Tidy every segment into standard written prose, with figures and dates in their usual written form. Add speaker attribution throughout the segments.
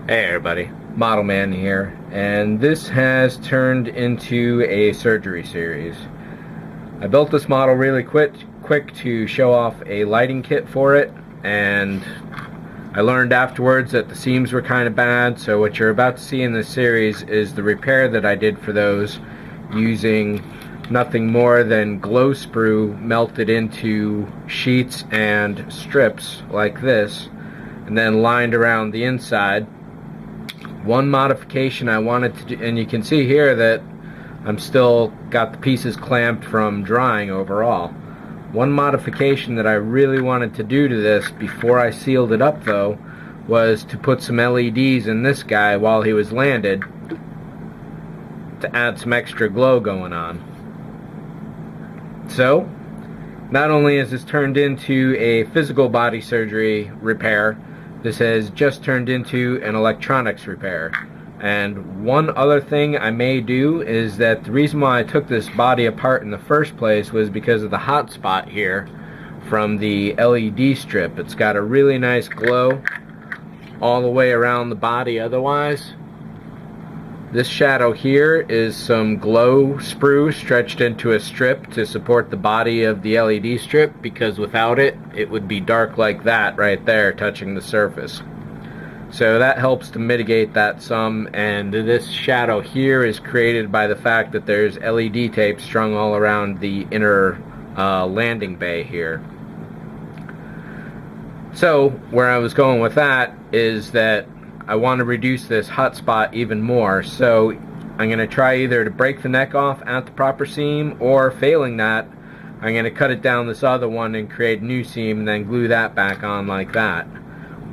Speaker 1: Hey everybody, ModelMan here, and this has turned into a surgery series. I built this model really quick to show off a lighting kit for it, and I learned afterwards that the seams were kind of bad, so what you're about to see in this series is the repair that I did for those using nothing more than glow sprue melted into sheets and strips like this, and then lined around the inside. One modification I wanted to do, and you can see here that I'm still got the pieces clamped from drying overall. One modification that I really wanted to do to this before I sealed it up though was to put some LEDs in this guy while he was landed to add some extra glow going on. So not only has this turned into a physical body surgery repair, this has just turned into an electronics repair. And one other thing I may do is that the reason why I took this body apart in the first place was because of the hot spot here from the LED strip. It's got a really nice glow all the way around the body otherwise. This shadow here is some glow sprue stretched into a strip to support the body of the LED strip, because without it, it would be dark like that right there touching the surface. So that helps to mitigate that some, and this shadow here is created by the fact that there's LED tape strung all around the inner landing bay here. So where I was going with that is that I want to reduce this hot spot even more, so I'm going to try either to break the neck off at the proper seam, or failing that, I'm going to cut it down this other one and create a new seam and then glue that back on like that.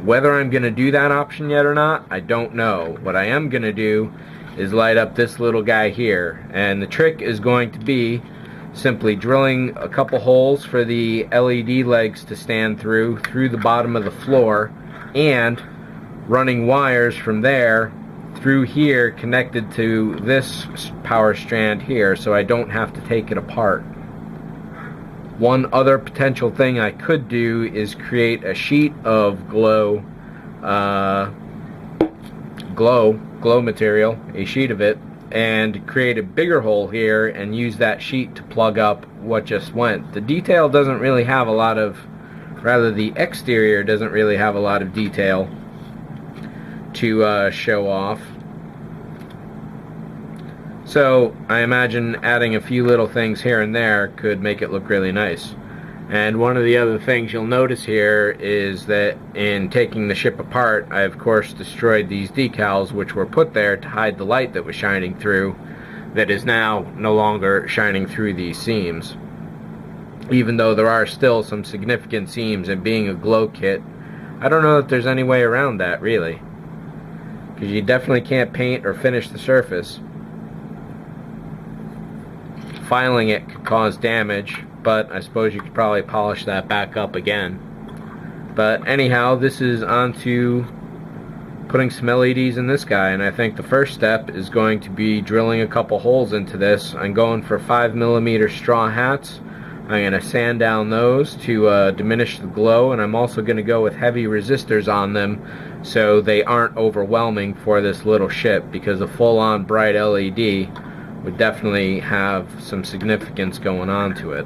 Speaker 1: Whether I'm going to do that option yet or not, I don't know. What I am going to do is light up this little guy here, and the trick is going to be simply drilling a couple holes for the LED legs to stand through the bottom of the floor, and running wires from there through here connected to this power strand here, so I don't have to take it apart. One other potential thing I could do is create a sheet of glow material, a sheet of it, and create a bigger hole here and use that sheet to plug up what just went. The detail doesn't really have a lot of, rather the exterior doesn't really have a lot of detail to show off. So I imagine adding a few little things here and there could make it look really nice. And one of the other things you'll notice here is that in taking the ship apart, I of course destroyed these decals which were put there to hide the light that was shining through, that is now no longer shining through these seams. Even though there are still some significant seams, and being a glow kit, I don't know that there's any way around that really, because you definitely can't paint or finish the surface. Filing it could cause damage, but I suppose you could probably polish that back up again. But anyhow, this is on to putting some LEDs in this guy, and I think the first step is going to be drilling a couple holes into this. I'm going for 5mm straw hats. I'm going to sand down those to diminish the glow, and I'm also going to go with heavy resistors on them so they aren't overwhelming for this little ship, because a full-on bright LED would definitely have some significance going on to it.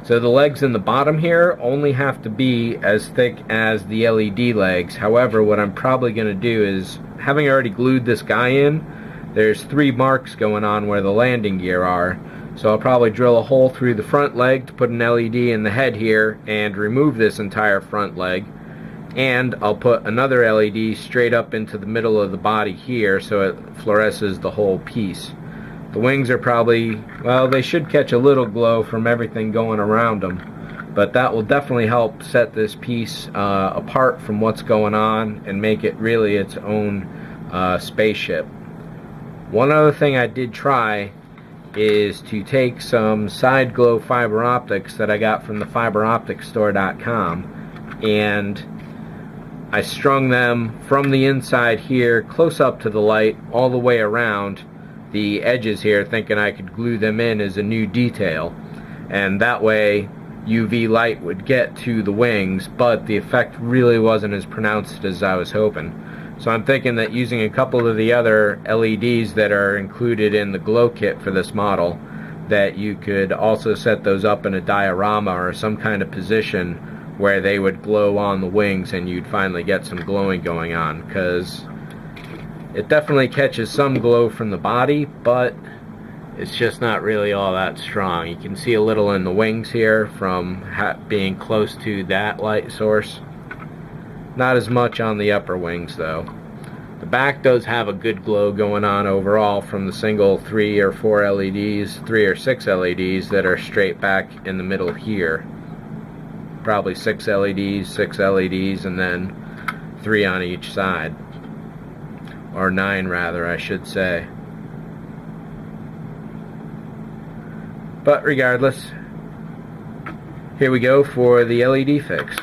Speaker 1: So the legs in the bottom here only have to be as thick as the LED legs. However, what I'm probably going to do is, having already glued this guy in, there's 3 marks going on where the landing gear are. So I'll probably drill a hole through the front leg to put an LED in the head here and remove this entire front leg. And I'll put another LED straight up into the middle of the body here so it fluoresces the whole piece. The wings are probably, well, they should catch a little glow from everything going around them, but that will definitely help set this piece apart from what's going on and make it really its own spaceship. One other thing I did try is to take some side glow fiber optics that I got from the fiberopticstore.com, and I strung them from the inside here close up to the light all the way around the edges here, thinking I could glue them in as a new detail, and that way UV light would get to the wings, but the effect really wasn't as pronounced as I was hoping. So I'm thinking that using a couple of the other LEDs that are included in the glow kit for this model, that you could also set those up in a diorama or some kind of position where they would glow on the wings and you'd finally get some glowing going on, because it definitely catches some glow from the body, but it's just not really all that strong. You can see a little in the wings here from being close to that light source. Not as much on the upper wings though. The back does have a good glow going on overall from the single 3 or 4 LEDs, 3 or 6 LEDs that are straight back in the middle here. Probably 6 LEDs, and then 3 on each side. Or 9 rather, I should say. But regardless, here we go for the LED fix.